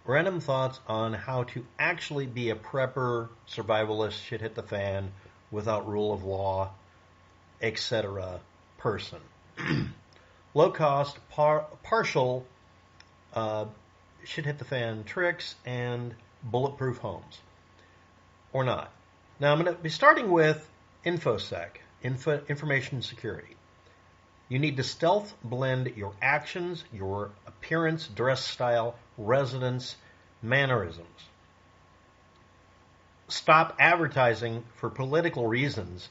random thoughts on how to actually be a prepper, survivalist, shit hit the fan, without rule of law, etc. person. Low cost, partial, uh, shit hit the fan tricks and bulletproof homes. Or not. Now I'm going to be starting with InfoSec, information security. You need to stealth blend your actions, your appearance, dress style, residence, mannerisms. Stop advertising for political reasons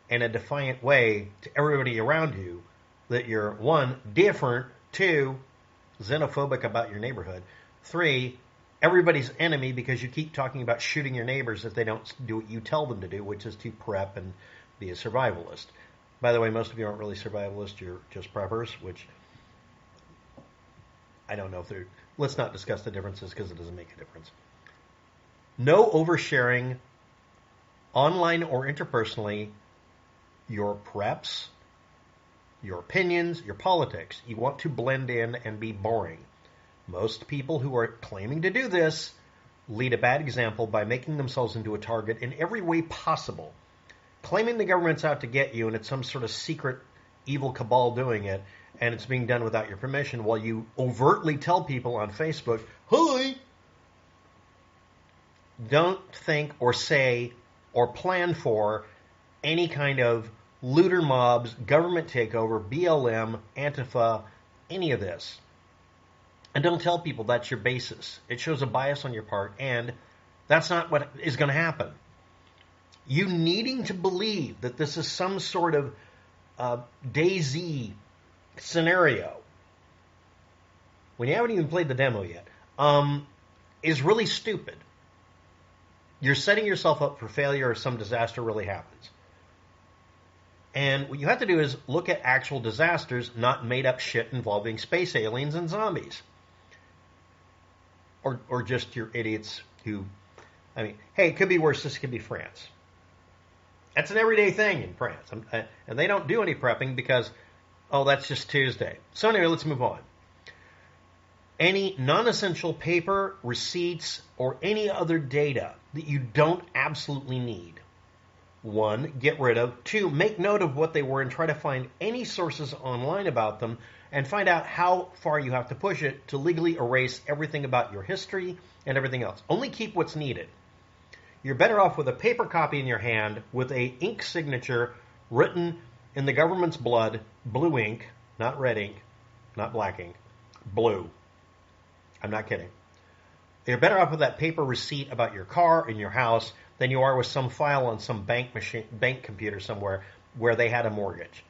in a defiant way to everybody around you that you're, one, different, two, xenophobic about your neighborhood, three, everybody's enemy because you keep talking about shooting your neighbors if they don't do what you tell them to do, which is to prep and be a survivalist. By the way, most of you aren't really survivalists, you're just preppers, which I don't know if they're... Let's not discuss the differences because it doesn't make a difference. No oversharing online or interpersonally your preps, your opinions, your politics. You want to blend in and be boring. Most people who are claiming to do this lead a bad example by making themselves into a target in every way possible. Claiming the government's out to get you and it's some sort of secret evil cabal doing it, and it's being done without your permission, while you overtly tell people on Facebook, "Hi!" Don't think or say or plan for any kind of looter mobs, government takeover, BLM, antifa, any of this. And don't tell people that's your basis. It shows a bias on your part, and that's not what is going to happen. You needing to believe that this is some sort of DayZ scenario, when you haven't even played the demo yet, is really stupid. You're setting yourself up for failure if some disaster really happens. And what you have to do is look at actual disasters, not made up shit involving space aliens and zombies. Or just your idiots who, I mean, hey, it could be worse. This could be France. That's an everyday thing in France. And they don't do any prepping because, oh, that's just Tuesday. So anyway, let's move on. Any non-essential paper, receipts, or any other data that you don't absolutely need. 1, get rid of. 2, make note of what they were and try to find any sources online about them and find out how far you have to push it to legally erase everything about your history and everything else. Only keep what's needed. You're better off with a paper copy in your hand with a ink signature written in the government's blood, blue ink, not red ink, not black ink, blue. I'm not kidding. You're better off with that paper receipt about your car and your house than you are with some file on some bank computer somewhere where they had a mortgage.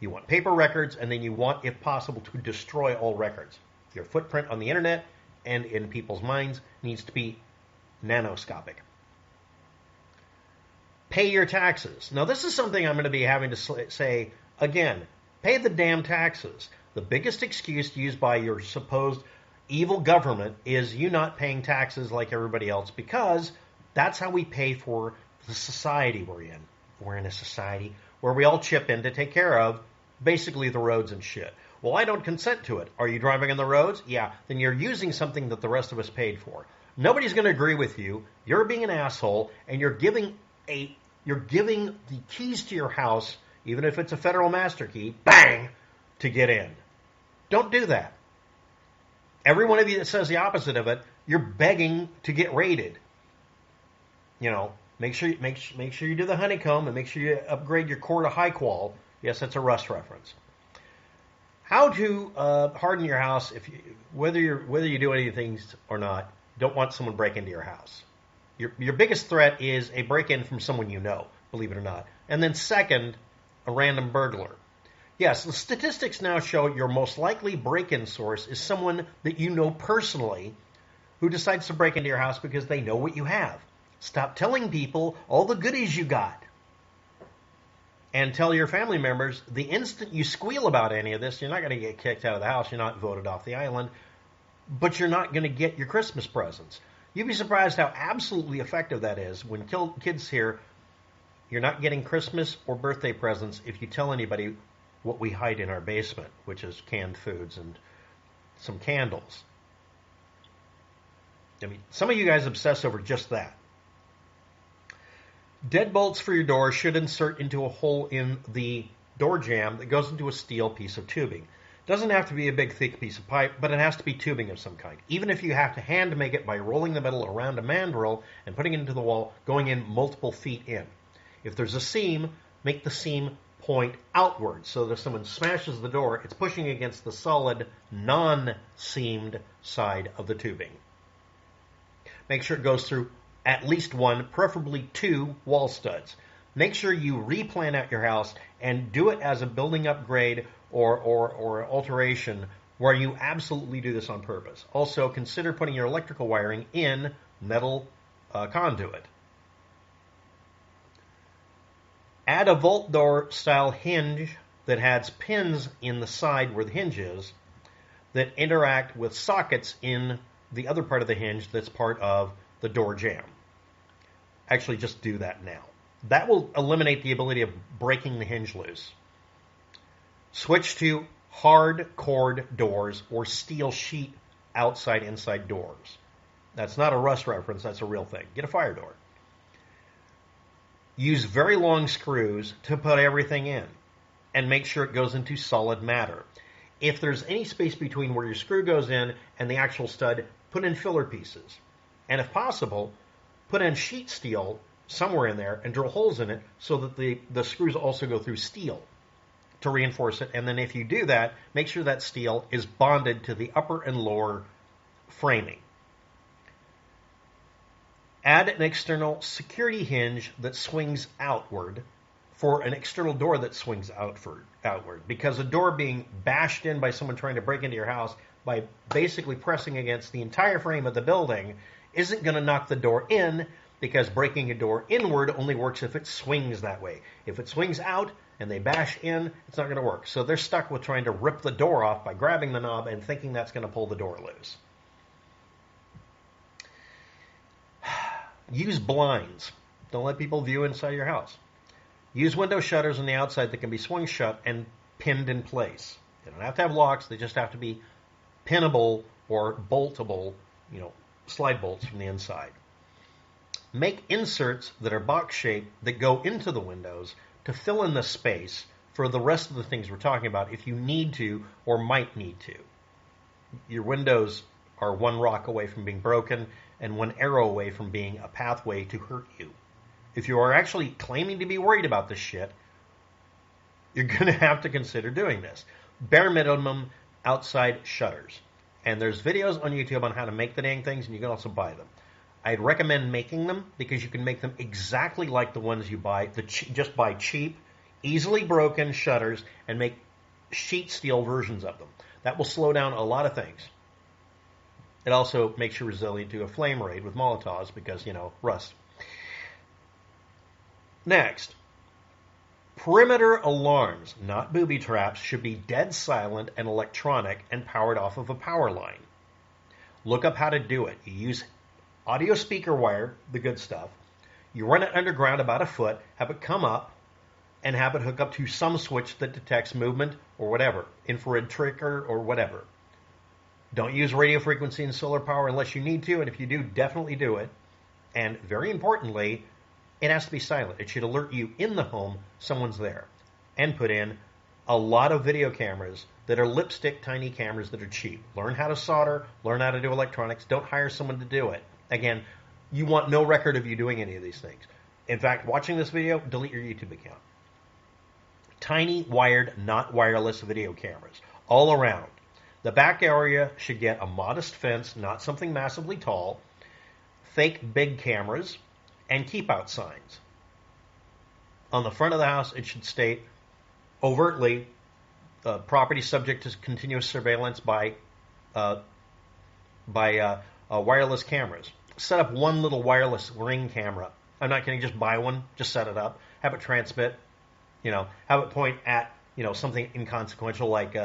You want paper records, and then you want, if possible, to destroy all records. Your footprint on the internet and in people's minds needs to be nanoscopic. Pay your taxes. Now, this is something I'm going to be having to say again. Pay the damn taxes. The biggest excuse used by your supposed evil government is you not paying taxes like everybody else, because that's how we pay for the society we're in. We're in a society where we all chip in to take care of basically the roads and shit. Well, I don't consent to it. Are you driving on the roads? Yeah. Then you're using something that the rest of us paid for. Nobody's going to agree with you. You're being an asshole, and you're giving the keys to your house, even if it's a federal master key, bang, to get in. Don't do that. Every one of you that says the opposite of it, you're begging to get raided. You know, make sure you do the honeycomb, and make sure you upgrade your core to high qual. Yes, that's a Rust reference. How to harden your house whether you do anything or not. Don't want someone break into your house. Your biggest threat is a break-in from someone you know, believe it or not. And then second, a random burglar. Yes, the statistics now show your most likely break-in source is someone that you know personally who decides to break into your house because they know what you have. Stop telling people all the goodies you got. And tell your family members the instant you squeal about any of this, you're not going to get kicked out of the house, you're not voted off the island, but you're not going to get your Christmas presents. You'd be surprised how absolutely effective that is. When kids hear you're not getting Christmas or birthday presents if you tell anybody what we hide in our basement, which is canned foods and some candles. I mean, some of you guys obsess over just that. Deadbolts for your door should insert into a hole in the door jamb that goes into a steel piece of tubing. Doesn't have to be a big thick piece of pipe, but it has to be tubing of some kind. Even if you have to hand make it by rolling the metal around a mandrel and putting it into the wall, going in multiple feet in. If there's a seam, make the seam point outward so that if someone smashes the door, it's pushing against the solid, non-seamed side of the tubing. Make sure it goes through at least one, preferably two wall studs. Make sure you replan out your house and do it as a building upgrade or alteration where you absolutely do this on purpose. Also, consider putting your electrical wiring in metal conduit. Add a vault door style hinge that has pins in the side where the hinge is that interact with sockets in the other part of the hinge that's part of the door jamb. Actually, just do that now. That will eliminate the ability of breaking the hinge loose. Switch to hard cord doors or steel sheet outside-inside doors. That's not a Rust reference, that's a real thing. Get a fire door. Use very long screws to put everything in and make sure it goes into solid matter. If there's any space between where your screw goes in and the actual stud, put in filler pieces. And if possible, put in sheet steel somewhere in there and drill holes in it so that the screws also go through steel to reinforce it. And then if you do that, make sure that steel is bonded to the upper and lower framing. Add an external security hinge that swings outward for an external door that swings outward. Because a door being bashed in by someone trying to break into your house by basically pressing against the entire frame of the building isn't going to knock the door in, because breaking a door inward only works if it swings that way. If it swings out and they bash in, it's not going to work. So they're stuck with trying to rip the door off by grabbing the knob and thinking that's going to pull the door loose. Use blinds. Don't let people view inside your house. Use window shutters on the outside that can be swung shut and pinned in place. They don't have to have locks. They just have to be pinnable or boltable, slide bolts from the inside. Make inserts that are box-shaped that go into the windows to fill in the space for the rest of the things we're talking about if you need to or might need to. Your windows are one rock away from being broken and one arrow away from being a pathway to hurt you. If you are actually claiming to be worried about this shit, you're going to have to consider doing this. Bare minimum outside shutters. And there's videos on YouTube on how to make the dang things, and you can also buy them. I'd recommend making them because you can make them exactly like the ones you buy. Just buy cheap, easily broken shutters and make sheet steel versions of them. That will slow down a lot of things. It also makes you resilient to a flame raid with Molotovs because, rust. Next, perimeter alarms, not booby traps, should be dead silent and electronic and powered off of a power line. Look up how to do it. You use audio speaker wire, the good stuff. You run it underground about a foot, have it come up, and have it hook up to some switch that detects movement or whatever, infrared trigger or whatever. Don't use radio frequency and solar power unless you need to, and if you do, definitely do it. And very importantly, it has to be silent. It should alert you in the home someone's there. And put in a lot of video cameras that are lipstick tiny cameras that are cheap. Learn how to solder, learn how to do electronics. Don't hire someone to do it. Again, you want no record of you doing any of these things. In fact, watching this video, delete your YouTube account. Tiny wired, not wireless video cameras all around. The back area should get a modest fence, not something massively tall, fake big cameras, and keep out signs. On the front of the house, it should state overtly, property subject to continuous surveillance by wireless cameras. Set up one little wireless ring camera. I'm not kidding, just buy one, just set it up, have it transmit, have it point at, something inconsequential like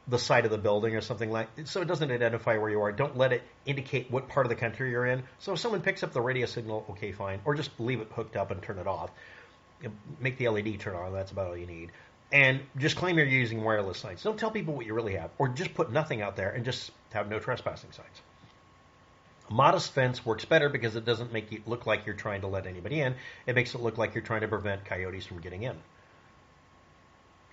the side of the building or something like, so it doesn't identify where you are. Don't let it indicate what part of the country you're in. So if someone picks up the radio signal, okay, fine. Or just leave it hooked up and turn it off. Make the LED turn on. That's about all you need. And just claim you're using wireless signs. Don't tell people what you really have. Or just put nothing out there and just have no trespassing signs. Modest fence works better because it doesn't make it look like you're trying to let anybody in. It makes it look like you're trying to prevent coyotes from getting in.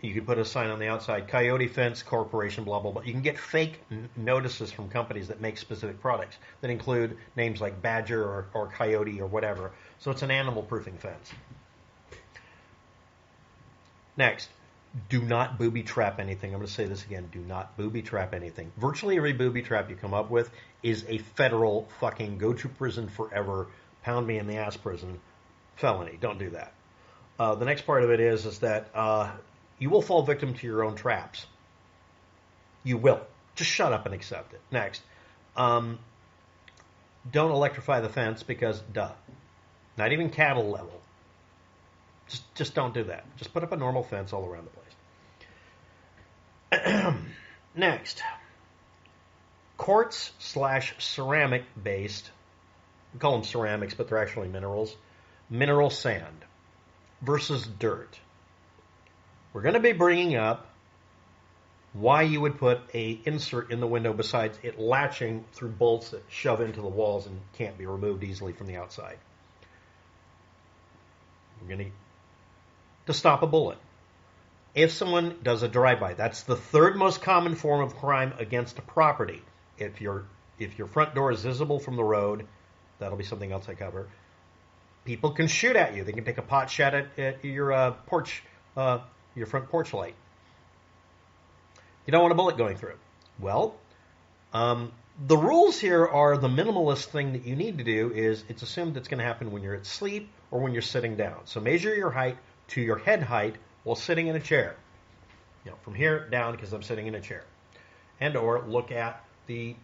You can put a sign on the outside, Coyote Fence Corporation, blah, blah, blah. You can get fake notices from companies that make specific products that include names like Badger or Coyote or whatever. So it's an animal proofing fence. Next, do not booby trap anything. I'm going to say this again. Do not booby trap anything. Virtually every booby trap you come up with is a federal fucking go to prison forever, pound me in the ass prison felony. Don't do that. The next part of it is that you will fall victim to your own traps. You will. Just shut up and accept it. Next, don't electrify the fence because, duh. Not even cattle level. Just don't do that. Just put up a normal fence all around the place. Next, quartz/ceramic based, we call them ceramics, but they're actually minerals, mineral sand versus dirt. We're going to be bringing up why you would put a insert in the window besides it latching through bolts that shove into the walls and can't be removed easily from the outside. We're going to stop a bullet. If someone does a drive-by, that's the third most common form of crime against a property. If your front door is visible from the road, that'll be something else I cover. People can shoot at you. They can take a pot shot at your porch, your front porch light. You don't want a bullet going through. Well, the rules here are the minimalist thing that you need to do is it's assumed it's going to happen when you're asleep or when you're sitting down. So measure your height to your head height while sitting in a chair. From here down because I'm sitting in a chair. And or look at the,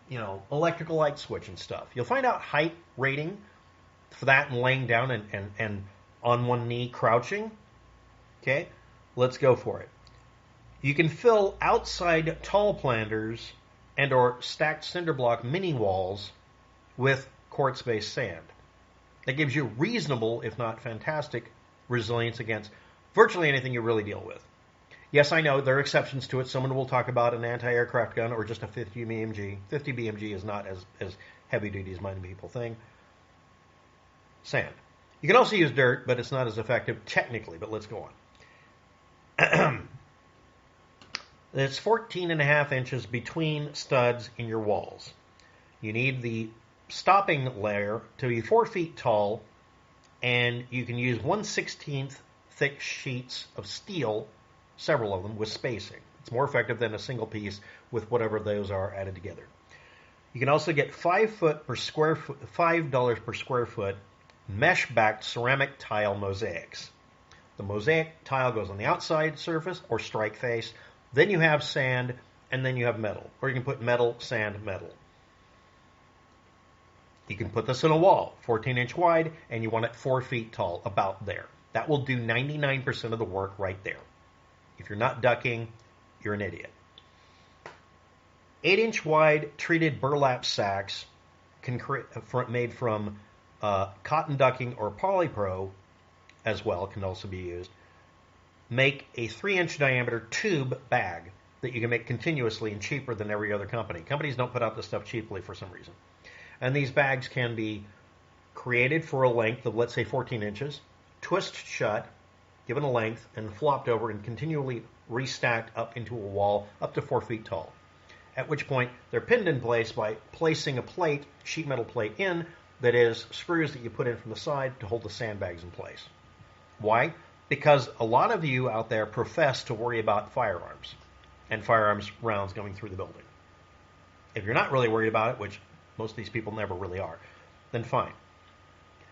electrical light switch and stuff. You'll find out height rating for that and laying down and on one knee crouching. Okay, let's go for it. You can fill outside tall planters and or stacked cinder block mini walls with quartz-based sand. That gives you reasonable, if not fantastic, resilience against virtually anything you really deal with. Yes, I know there are exceptions to it. Someone will talk about an anti-aircraft gun or just a 50 BMG. 50 BMG is not as heavy-duty as many people think. Sand. You can also use dirt, but it's not as effective technically, but let's go on. It's 14.5 inches between studs in your walls. You need the stopping layer to be 4 feet tall, and you can use 1/16 thick sheets of steel, several of them, with spacing. It's more effective than a single piece with whatever those are added together. You can also get $5 per square foot mesh-backed ceramic tile mosaics. The mosaic tile goes on the outside surface or strike face. Then you have sand, and then you have metal. Or you can put metal, sand, metal. You can put this in a wall, 14-inch wide, and you want it 4 feet tall, about there. That will do 99% of the work right there. If you're not ducking, you're an idiot. 8-inch wide treated burlap sacks made from cotton ducking or polypro as well can also be used. Make a 3-inch diameter tube bag that you can make continuously and cheaper than every other company. Companies don't put out this stuff cheaply for some reason. And these bags can be created for a length of, let's say, 14 inches, twist shut, given a length, and flopped over and continually restacked up into a wall up to 4 feet tall. At which point, they're pinned in place by placing a plate, sheet metal plate in, that is screws that you put in from the side to hold the sandbags in place. Why? Because a lot of you out there profess to worry about firearms and firearms rounds going through the building. If you're not really worried about it, which most of these people never really are, then fine.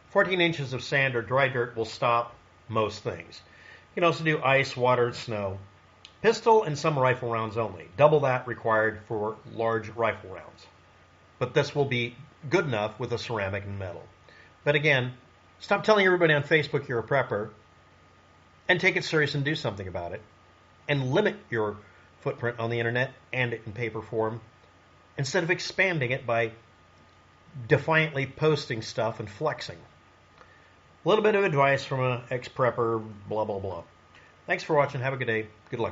14 inches of sand or dry dirt will stop most things. You can also do ice, water, snow. Pistol and some rifle rounds only. Double that required for large rifle rounds. But this will be good enough with a ceramic and metal. But again, stop telling everybody on Facebook you're a prepper and take it serious and do something about it. And limit your footprint on the internet and in paper form instead of expanding it by defiantly posting stuff and flexing. A little bit of advice from an ex-prepper, blah, blah, blah. Thanks for watching. Have a good day. Good luck.